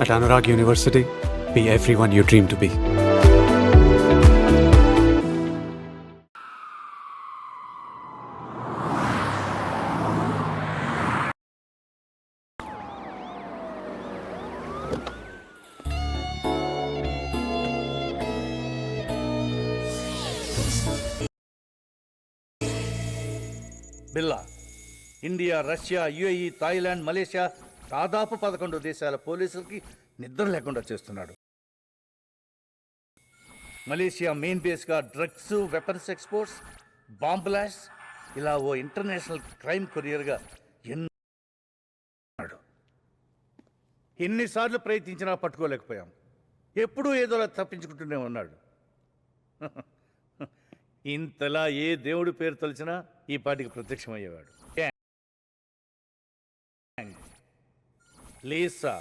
At Anurag University, be everyone you dream to be. Billa India, Russia, UAE, Thailand, Malaysia దాదాపు 11 దేశాల పోలీసులకి నిద్ర లేకుండా చేస్తున్నాడు. మలేషియా మెయిన్ బేస్గా drugs, weapons exports, bomb blast, ఇలా ఓ ఇంటర్నేషనల్ క్రైమ్ కొరియర్గా ఎన్నాడు. ఎన్నిసార్లు ప్రయత్నించినా పట్టుకోలేకపోయాం. ఎప్పుడూ ఏదోలా తప్పించుకుంటూనే ఉన్నాడు. ఇంతలా ఏ దేవుడి పేరు తలిచినా ఈ పాటికి ప్రత్యక్షమయ్యేవాడు. Lisa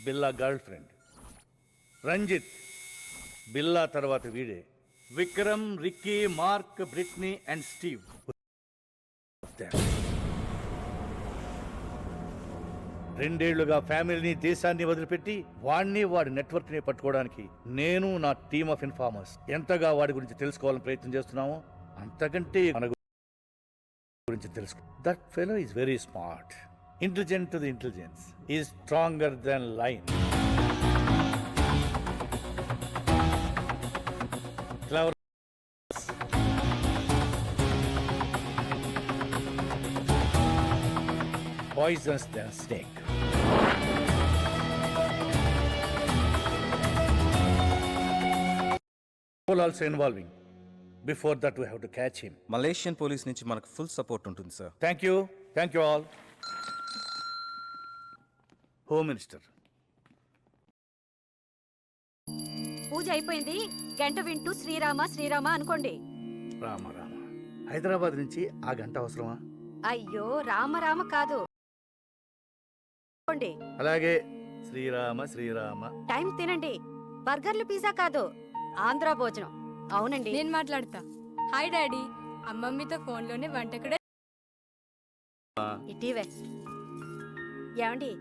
Billa girl friend. Ranjith Billa తర్వాత వీడే. Vikram, Ricky, Mark, Britney and Steve. రెండేళ్లుగా ఫ్యామిలీని, దేశాన్ని వదిలిపెట్టి వాడిని, వాడి నెట్వర్క్ని పట్టుకోవడానికి నేను, నా టీమ్ ఆఫ్ ఇన్ఫార్మర్స్ ఎంతగా వాడి గురించి తెలుసుకోవాలని ప్రయత్నం చేస్తున్నామో అంతకంటే మన గురించి తెలుసుకో. That fellow is very smart. Intelligent to the intelligence is stronger then line. Clever, poisonous than a snake. All also involving. Before that we have to catch him. Malaysian police నుంచి మనకు ఫుల్ సపోర్ట్ ఉంటుంది sir. Thank you all. Home Minister. పూజ అయిపోయింది. గంట వింటూ శ్రీరామ శ్రీరామ అనుకోండి. రామ హైదరాబాద్ నుంచి ఆ గంట అవసరమా? అయ్యో రామ రామ కాదు, అలాగే శ్రీరామ శ్రీరామ. టైం తినండి. బర్గర్లు, పిజ్జా కాదు, ఆంధ్ర భోజనం. అవునండి, నేను మాట్లాడతా. Hi daddy. అమ్మమ్మతో ఫోన్లోనే వంట కూడా. ఇటీవే ఏమండి,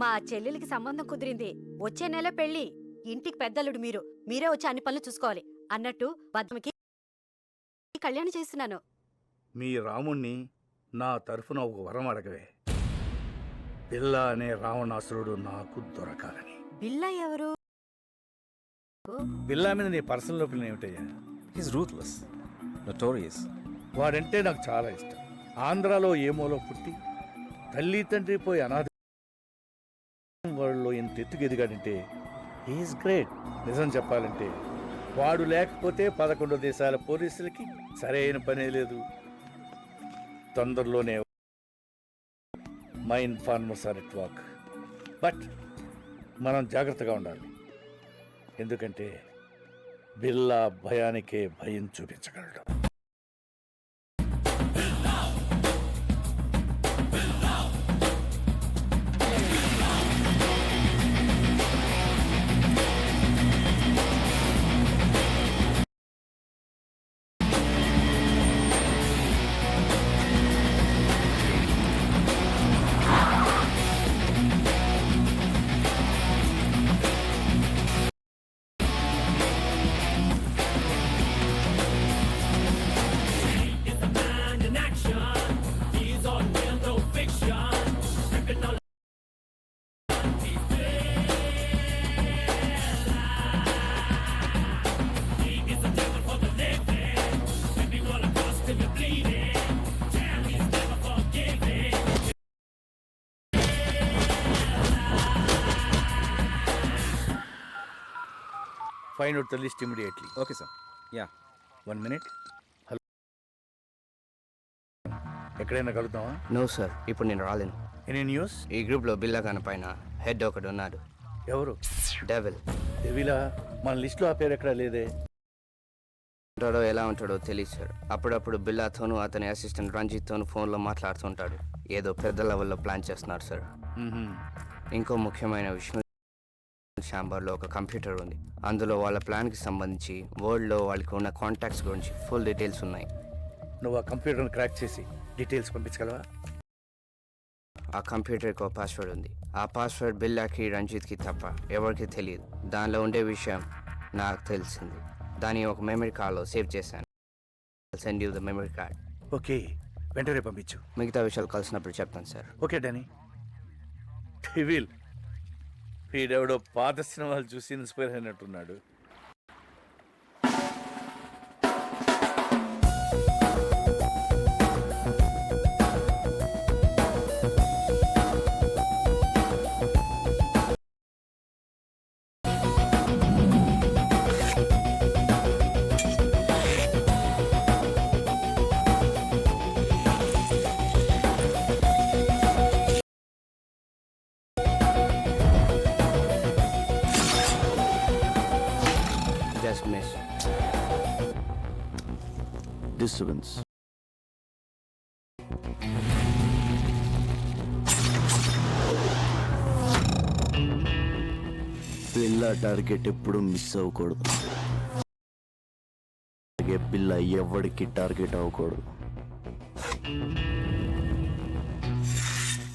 మా చెల్లెలికి సంబంధం కుదిరింది. వచ్చే నెల పెళ్లి. ఇంటికి పెద్దలుడు మీరే వచ్చి అన్ని పనులు చూసుకోవాలి అన్నట్టు బద్దమికి కళ్యాణం చేస్తున్నాను. మీ రాముణ్ణి నా తరఫున ఒక వరం అడగవే. బిల్లా అనే రావణాసురుడు నాకు దొరకాలని. బిల్లా ఎవరు? బిల్లా మీద నీ పర్సనల్ ఒపీనియన్ ఏమిటయ్యా? He's ruthless, notorious. వాడంటే నాకు చాలా ఇష్టం. ఆంధ్రాలో ఏమోలో పుట్టి తల్లి తండ్రి పోయి అనాథ వాళ్ళలో ఇంత ఎత్తుకు ఎదిగాడంటే హీఈస్ గ్రేట్. నిజం చెప్పాలంటే వాడు లేకపోతే 11 దేశాల పోలీసులకి సరైన పనే లేదు. తొందరలోనే my informers are at work. But మనం జాగ్రత్తగా ఉండాలి. ఎందుకంటే బిల్లా భయానికే భయం చూపించగలడు. Find out the list immediately. Okay sir. Yeah, 1 minute. Hello, ఎక్కడైనా కలుద్దామా? నో సార్, ఇప్పుడు నేను రాలేను. Any news? ఈ గ్రూప్లో బిల్లా పైన హెడ్ ఒకడు ఉన్నాడు. ఎవరు? డెవిల్. డెవిలా? మన లిస్ట్లో ఆ పేరు ఎక్కడా లేదే. ఉంటాడో ఎలా ఉంటాడో తెలియదు సార్. అప్పుడప్పుడు బిల్లాతోనూ అతని అసిస్టెంట్ రంజిత్తోనూ ఫోన్లో మాట్లాడుతుంటాడు. ఏదో పెద్ద లెవెల్లో ప్లాన్ చేస్తున్నారు సార్. ఇంకో ముఖ్యమైన విషయం, ఛాంబర్లో ఒక కంప్యూటర్ ఉంది. అందులో వాళ్ళ ప్లాన్కి సంబంధించి వరల్డ్లో వాళ్ళకి ఉన్న కాంటాక్ట్స్ గురించి ఫుల్ డీటెయిల్స్ ఉన్నాయి. నువ్వు ఆ కంప్యూటర్ని క్రాక్ చేసి డీటెయిల్స్ పంపించగలవా? ఆ కంప్యూటర్కి ఒక పాస్వర్డ్ ఉంది. ఆ పాస్వర్డ్ బిల్లాకి, రంజిత్కి తప్ప ఎవరికి తెలియదు. దానిలో ఉండే విషయం నాకు తెలిసింది. దాన్ని ఒక మెమరీ కార్డ్లో సేవ్ చేశాను. Send you the memory card. Okay, వెంటనే పంపించు. మిగతా విషయాలు కలిసినప్పుడు చెప్తాను సార్. Okay Danny. డెవిల్, వీడెవడో పాత సినిమాలు చూసి ఇన్స్పైర్ అయినట్టున్నాడు. Just miss. డిస్టర్బెన్స్. పిల్ల టార్గెట్ ఎప్పుడు మిస్ అవ్వకూడదు. అలాగే పిల్ల ఎవరికి టార్గెట్ అవ్వకూడదు.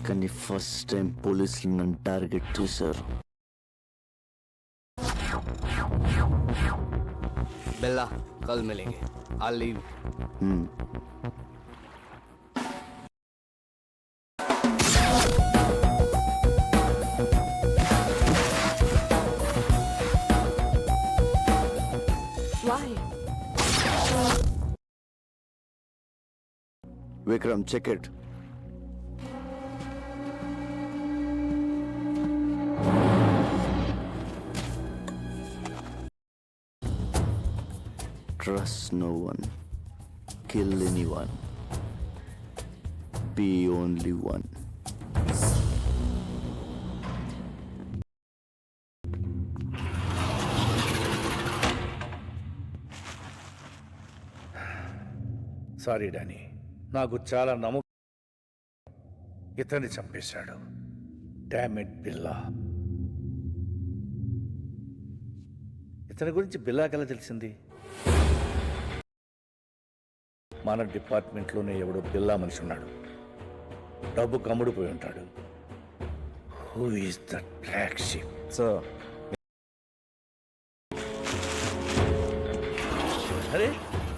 కానీ ఫస్ట్ టైం పోలీసులు నన్ను టార్గెట్ చేశారు. बेला कल मिलेंगे. I'll leave. Why? Vikram, check it. Trust no one. Kill anyone. Be only one. Sorry Danny, నాకు చాలా నమ్మకం. ఇతన్ని చంపేశాడు. డామిట్ బిల్లా. ఇతని గురించి బిల్లాకి ఎలా తెలిసింది? మన డిపార్ట్మెంట్లోనే ఎవడో బిల్లా మనిషి ఉన్నాడు. డబ్బు కమ్ముడిపోయి ఉంటాడు. Who is that black sheep? Sir, అరే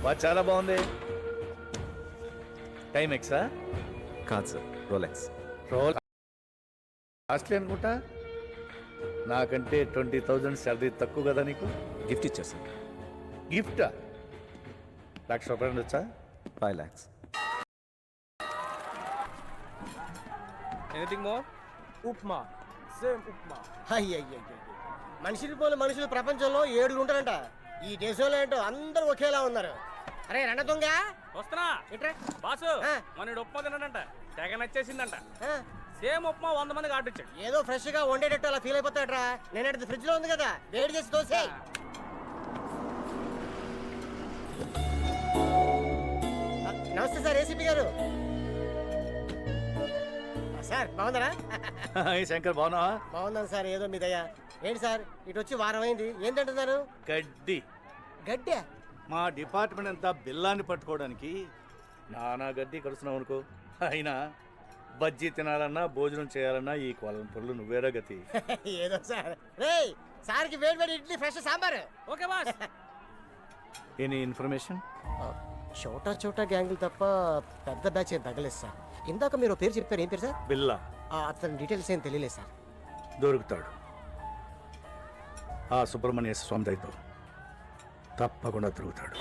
వా, చాలా బాగుంది. టైం ఎక్సా? కాదు సార్, రోలెక్స్. రోల్ కాస్ట్లీ అనుకుంటా. నాకంటే 20,000 శాలరీ తక్కువ కదా నీకు? గిఫ్ట్ ఇచ్చారు సార్. గిఫ్టా? ₹1,00,000 వచ్చా? 5 lakhs. Anything more? Upma, same upma. అయ్యయ్య, మనుషులు పోలు మనుషులు ప్రపంచంలో 7 ఉంటారంట. ఈ దేశంలో ఏంటో అందరూ ఒకేలా ఉన్నారు. అరే రండ దొంగ, వస్తున్నా ఇట్రా. బాసు. ఆ. మన ఉప్మా తిన్నాడంట, తెగ నచ్చేసిందంట. ఆ, సేమ్ ఉప్మా 100 మందికి ఆర్డర్ ఇచ్చాడు. ఏదో ఫ్రెష్ గా వండేటట్టు అలా ఫీల్ అయిపోతాడరా. నేను ఫ్రిడ్జ్ లో ఉంది కదా, వేడి చేసి దోసే. నమస్తే సార్, ఏసీపీ గారు. సార్ బాగుందరా? ఈ శంకర్ బాగున్నావా? బాగుందని సార్, ఏదో మీ దయ. ఏంటి సార్ ఇటు వచ్చి వారం అయింది, ఏం తింటున్నారు? గడ్డి. గడ్డే? మా డిపార్ట్మెంట్ అంతా బిల్లాన్ని పట్టుకోవడానికి నానా గడ్డి కడుస్తున్నావు అనుకో. అయినా బజ్జీ తినాలన్నా భోజనం చేయాలన్నా ఈ కొలంపుర్లు నువ్వేరా గతి. ఏదో సార్. రేయ్, సార్కి వేడి వేడి idli, fresh sambar. Okay boss. Any information? చోటా చోటా గ్యాంగులు తప్ప పెద్ద బ్యాచ్ ఏం తగ్గలేదు సార్. ఇందాక మీరు పేరు చెప్పారు, ఏం పేరు సార్? బిల్లా. అతని డీటెయిల్స్ ఏం తెలియలేదు సార్. దొరుకుతాడు. ఆ సుబ్రహ్మణ్య స్వామి దయతో తప్పకుండా దొరుకుతాడు.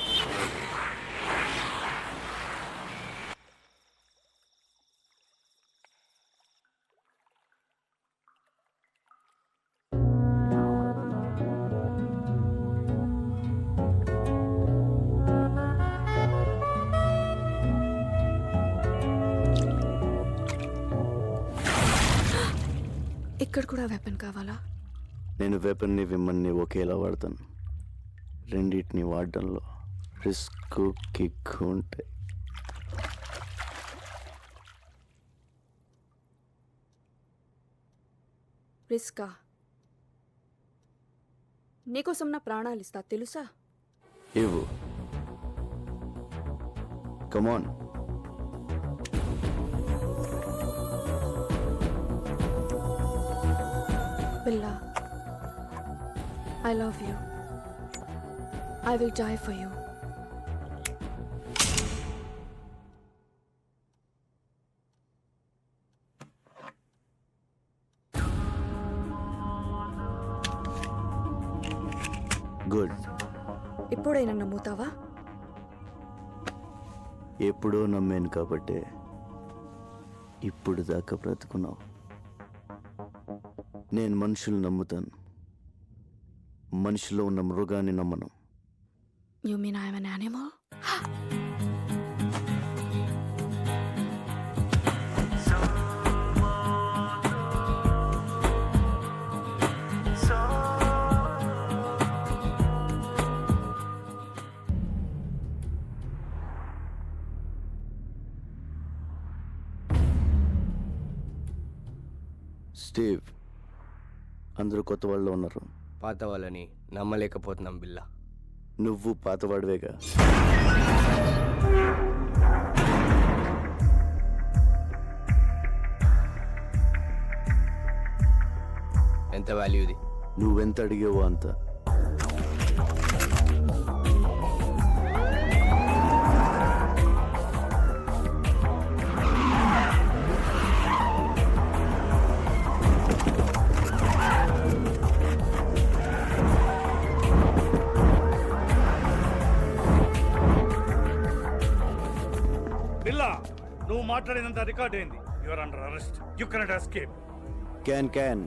ఇక్కడ కూడా వెపన్ కావాలా? నేను వెపన్ని విమ్మన్ని ఒకేలా వాడతాను. రెండింటిని వాడడంలో రిస్క్, కిక్ ఉంటాయి. రిస్కా? నీకోసం నా ప్రాణాలు ఇస్తా, తెలుసా? ఇవ్వు. Come on. Billa I love you I will die for you good. ఇప్పుడైనా నమ్ముతావా? ఎప్పుడో నమ్మాను కాబట్టే ఇప్పుడు దాకా బ్రతుకున్నావు. నేను మనుషులు నమ్ముతాను, మనిషిలో ఉన్న మృగాన్ని నమ్మను. You mean I'm an animal? Steve, అందరూ కొత్త వాళ్ళు ఉన్నారు. పాత వాళ్ళని నమ్మలేకపోతున్నాం బిల్లా. నువ్వు పాతవాడివేగా. ఎంత వాల్యూ ఇది? నువ్వెంత అడిగావో అంత. బిల్లా, నువ్వు మాట్లాడినంత రికార్డ్ అయింది. Your under arrest. You cannot escape. Can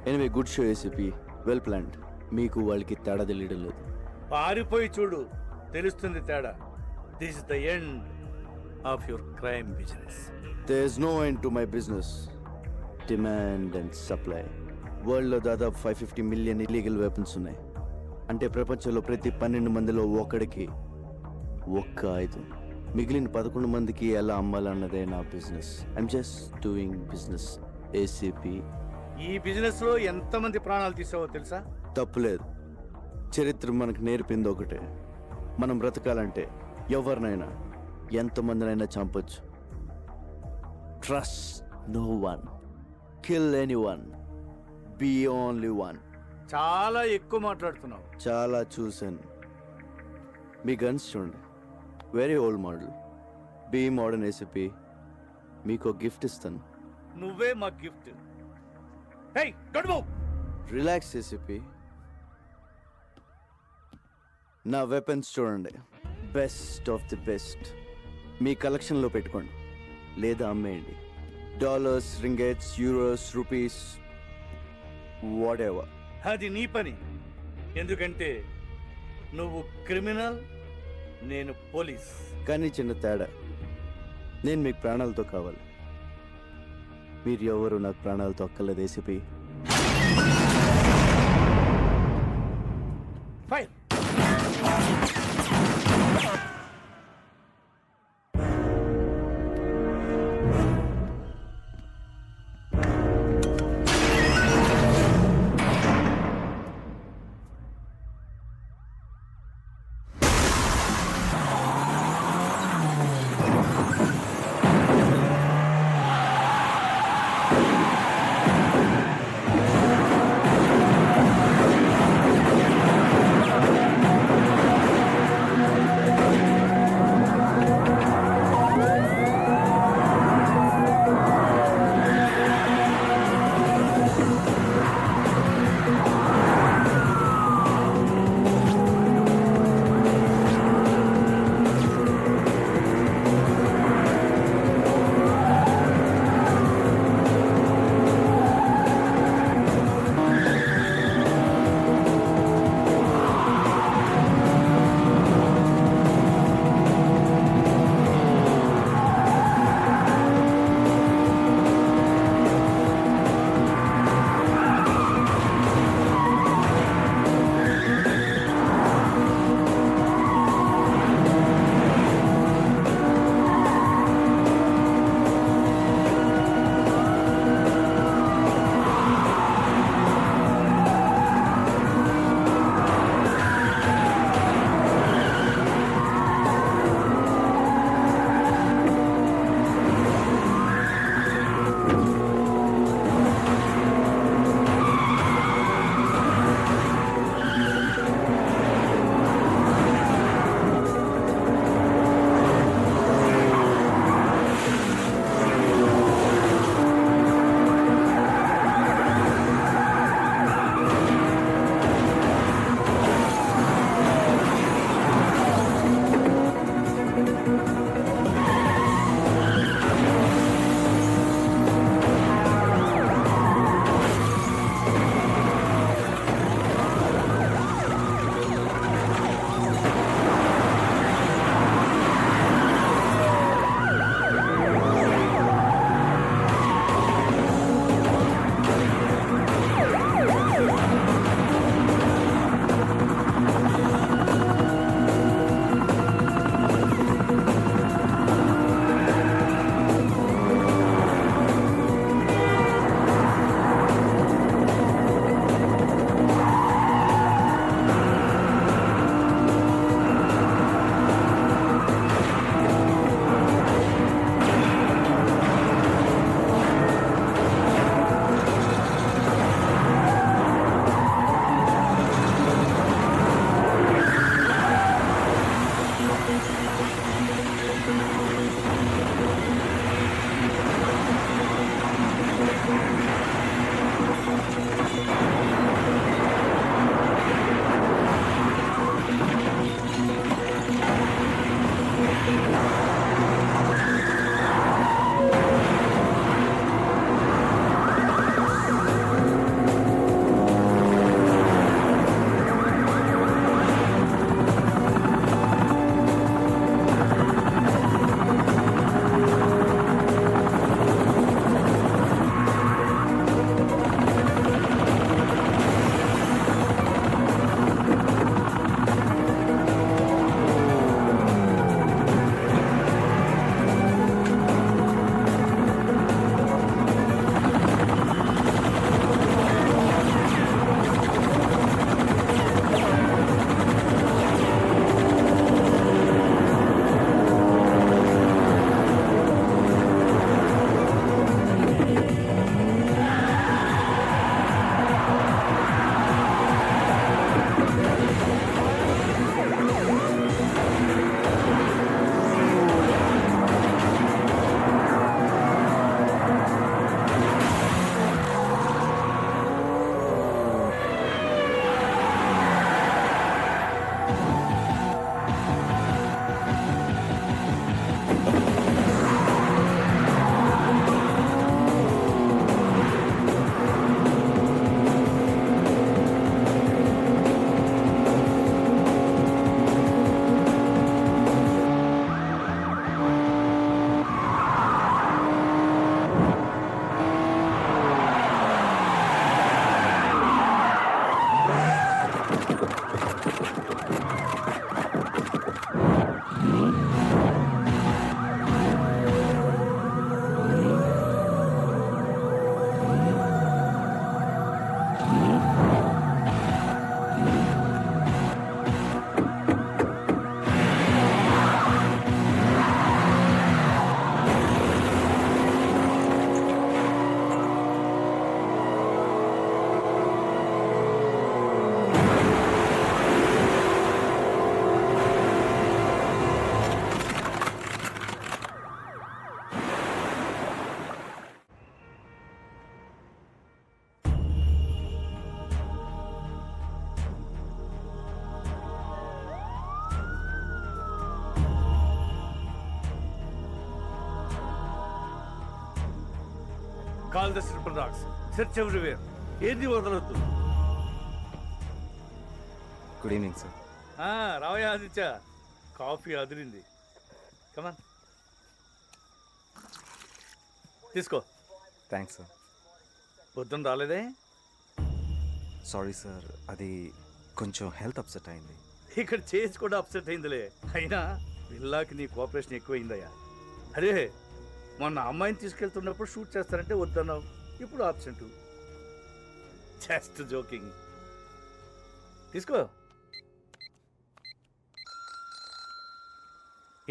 anyway, good show ACP. Well planned. మీకు వాళ్ళకి తేడా తెలియడం లేదు. పారిపోయి చూడు, తెలుస్తుంది తేడా. This is the end of your crime business. There is no end to my business. Demand and supply. వరల్డ్లో దాదాపు 550 మిలియన్ ఇల్లీగల్ వెపన్స్ ఉన్నాయి. అంటే ప్రపంచంలో ప్రతి 12 మందిలో ఒకడికి ఒక్క ఆయుధం. మిగిలిన 11 మందికి ఎలా అమ్మాలన్నదే నా business. I'm just doing business ACP. ఈ బిజినెస్ లో ఎంతమంది ప్రాణాలు తీసావో తెలుసా? తప్పులేదు. చరిత్ర మనకు నేర్పింది ఒకటే, మనం బ్రతకాలంటే ఎవరినైనా ఎంతమందినైనా చంపొచ్చు. Trust no one, kill anyone, be only one. చాలా ఎక్కువ మాట్లాడుతున్నావు. చాలా చూశాను. మీ గన్స్ చూడండి, very old model. Be modern ACP. మీకు గిఫ్ట్ ఇస్తాను. నువ్వే మా gift. Hey, don't move. Relax ACP. నా వెపన్స్ చూడండి, బెస్ట్ ఆఫ్ ది బెస్ట్. మీ కలెక్షన్లో పెట్టుకోండి లేదా అమ్మేయండి. Dollars, ringgits, euros, rupees, whatever. అది నీ పని. ఎందుకంటే నువ్వు క్రిమినల్, నేను పోలీస్. కానీ చిన్న తేడా, నేను మీకు ప్రాణాలతో కావాలి. మీరు ఎవరు నాకు ప్రాణాలతో అక్కర్లేదు ACP. Fire. Call the triple dogs, search everywhere. ఏది వదలొద్దు. Good evening sir. రావయ్య ఆదిత్య, కాఫీ అదిరింది. కమాన్ తీసుకో. Thanks sir. పొద్దున్న రాలేదే? సారీ సార్, అది కొంచెం హెల్త్ అప్సెట్ అయింది. ఇక్కడ చేసి కూడా అప్సెట్ అయిందిలే. అయినా పిల్లాకి నీ కోఆపరేషన్ ఎక్కువైందయ్యా. అరే మొన్న అమ్మాయిని తీసుకెళ్తున్నప్పుడు షూట్ చేస్తారంటే వద్దన్నావు, ఇప్పుడు ఆబ్సెంట్. Just joking. తీసుకో.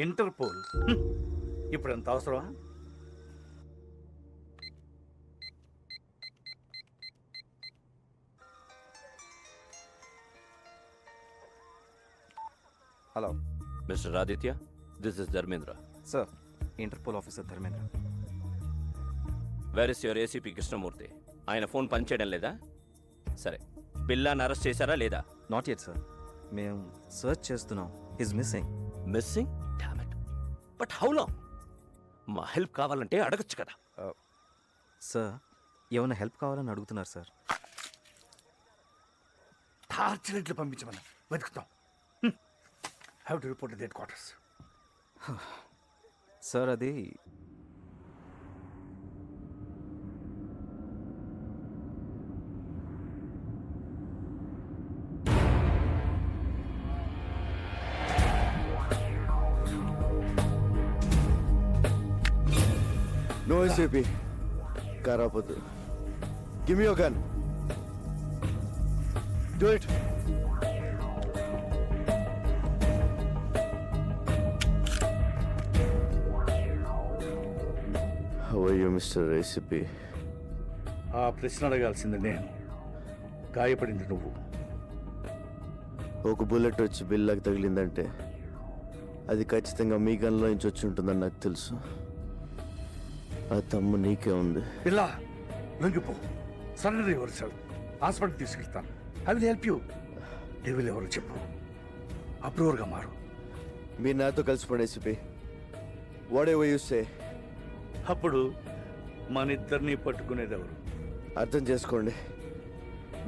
ఇంటర్పోల్ ఇప్పుడు ఎంత అవసరమా? Hello mister Aditya, this is Dharmendra. Sir, Interpol officer Dharmendra. Where is your ACP Krishnamurthy? ఆయన ఫోన్ పనిచేయడం లేదా? సరే, బిల్లాని అరెస్ట్ చేశారా లేదా? Not yet sir. మేము సర్చ్ చేస్తున్నాం. Is missing. Missing? Damn it. But how long? మా హెల్ప్ కావాలంటే అడగచ్చు కదా. సార్, ఏమైనా హెల్ప్ కావాలని అడుగుతున్నారు సార్. టార్చ్ లైట్లు పంపించమని వెతుకుతాం. Have to report to headquarters. Sir, అది నో ఎస్ఏపీ. కారాపొద్దు. Give me your gun. Do it. How are you mister ACP? ఆ ప్రశ్న అడగాల్సింది నేను, గాయపడింది నువ్వు. ఒక బుల్లెట్ వచ్చి బిల్లాకి తగిలిందంటే అది ఖచ్చితంగా మీ గన్లో నుంచి వచ్చి ఉంటుందని నాకు తెలుసు. ఆ తమ్ము నీకే ఉంది. పిల్ల లొంగిపో. Surrender yourself. హాస్పిటల్ తీసుకెళ్తాను. I will help you. Devil ఎవరు చెప్పు. అప్రూవర్గా మారు. మీరు నాతో కలిసిపోండి ACP. Whatever you say. అప్పుడు మన ఇద్దరిని పట్టుకునేది ఎవరు? అర్థం చేసుకోండి.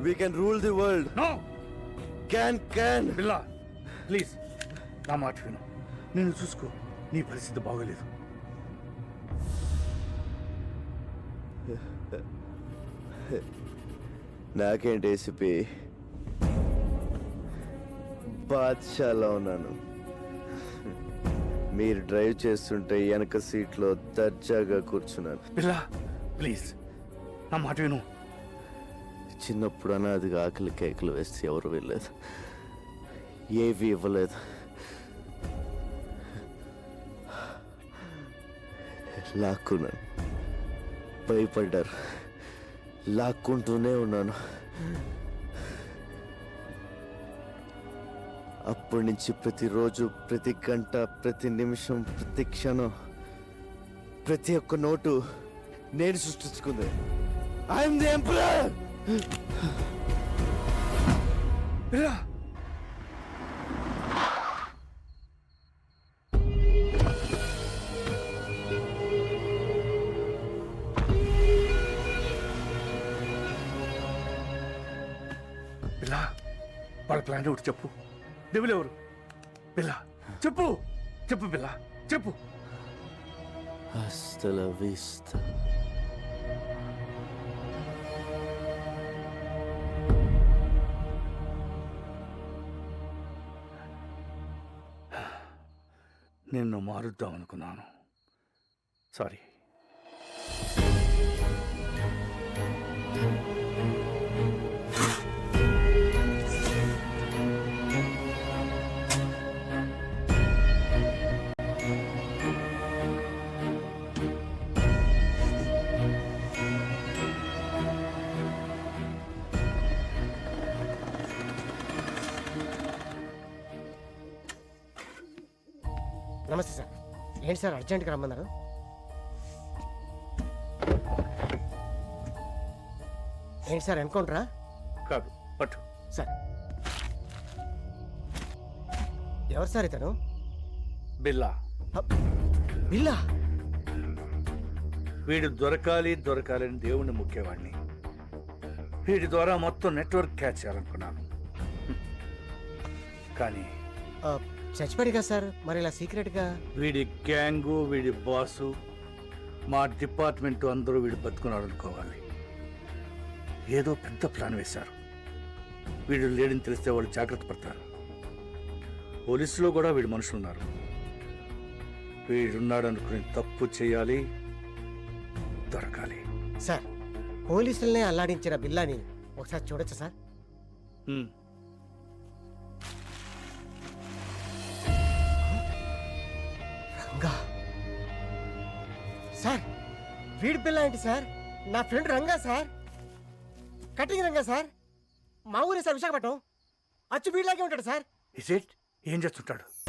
We can rule the world. No. Can. పిల్ల ప్లీజ్ నా మాట విను. నేను చూసుకో. నీ పరిస్థితి బాగోలేదు. నాకేంటి ఏసీపీ, బాద్షాలో ఉన్నాను. మీరు డ్రైవ్ చేస్తుంటే వెనక సీట్లో దర్జాగా కూర్చున్నాను. పిల్ల ప్లీజ్ నా మాట విను. చిన్నప్పుడు అనాదిగా ఆకలి కేకలు వేస్తే ఎవరు వెళ్ళలేదు, ఏవి ఇవ్వలేదు. లాక్కున్నాను. భయపడ్డారు. లాక్కుంటూనే ఉన్నాను. అప్పటి నుంచి ప్రతిరోజు, ప్రతి గంట, ప్రతి నిమిషం, ప్రతి క్షణం, ప్రతి ఒక్క నోటు నేను సృష్టించుకుంది. I'm the emperor. పిల్ల వాళ్ళ ప్లాన్ ఒకటి చెప్పు. డెవిల్ ఎవరు? పిల్ల చెప్పు. చెప్పు పిల్ల చెప్పు. Hasta la vista. నిన్ను మారుద్దాం అనుకున్నాను. సారీ. నమస్తే సార్. ఏంటి సార్ అర్జెంట్గా రమ్మన్నారు? ఏంటి సార్ ఎన్కౌంటరా? కాదు పట్టు. సార్ ఎవరు సార్ ఇతను? బిల్లా. బిల్లా? వీడు దొరకాలి దొరకాలని దేవుణ్ణి ముఖ్యవాడిని. వీడి ద్వారా మొత్తం నెట్వర్క్ క్యాచ్ చేయాలనుకున్నాను. కానీ చచ్చిపోయాడుగా సార్, మరి ఇలా సీక్రెట్గా? వీడి గ్యాంగు, వీడి బాసు, మా డిపార్ట్మెంట్ అందరూ వీడు బతుకున్నాడు అనుకోవాలి. ఏదో పెద్ద ప్లాన్ వేశారు. వీడు లేడని తెలిస్తే వాళ్ళు జాగ్రత్త పడతారు. పోలీసులో కూడా వీడి మనుషులు ఉన్నారు. వీడున్నాడు అనుకుని తప్పు చేయాలి, దొరకాలి. సార్, పోలీసులనే అల్లాడించిన బిల్లాని ఒకసారి చూడొచ్చా సార్? హ్మ్. రంగా సార్, వీడి బిల్లా ఏంటి సార్? నా friend Ranga sir, cutting Ranga sir, మా ఊరే సార్, విశాఖపట్నం. అచ్చు వీడిలాగే ఉంటాడు సార్. Is it? ఏం చేస్తుంటాడు?